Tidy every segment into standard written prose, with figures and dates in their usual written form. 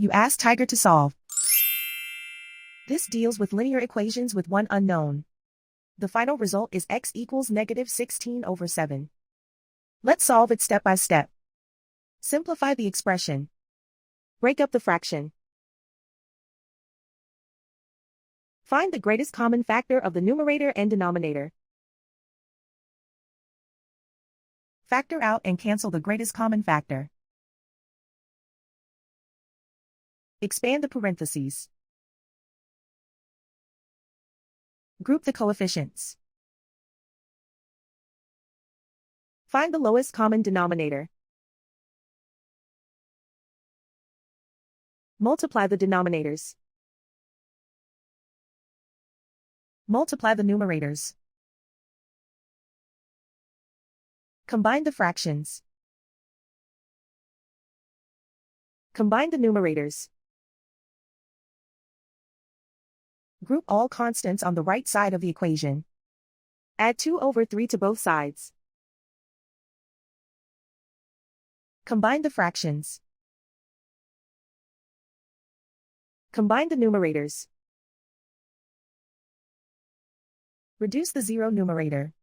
You ask Tiger to solve. This deals with linear equations with one unknown. The final result is x equals -16/7. Let's solve it step by step. Simplify the expression. Break up the fraction. Find the greatest common factor of the numerator and denominator. Factor out and cancel the greatest common factor. Expand the parentheses. Group the coefficients. Find the lowest common denominator. Multiply the denominators. Multiply the numerators. Combine the fractions. Combine the numerators. Group all constants on the right side of the equation. Add 2/3 to both sides. Combine the fractions. Combine the numerators. Reduce the zero numerator.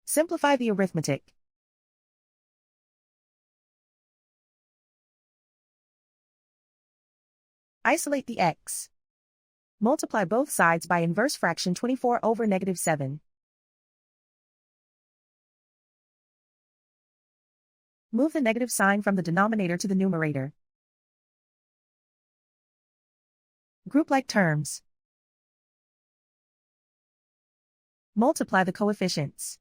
Simplify the arithmetic. Isolate the x. Multiply both sides by inverse fraction 24/7. Move the negative sign from the denominator to the numerator. Group like terms. Multiply the coefficients.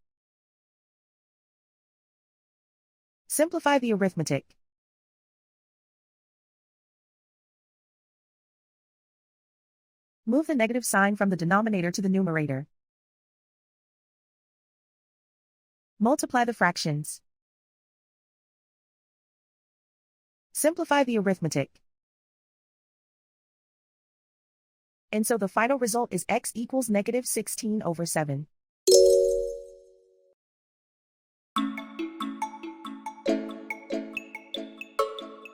Simplify the arithmetic. Move the negative sign from the denominator to the numerator. Multiply the fractions. Simplify the arithmetic. And so the final result is x equals -16/7.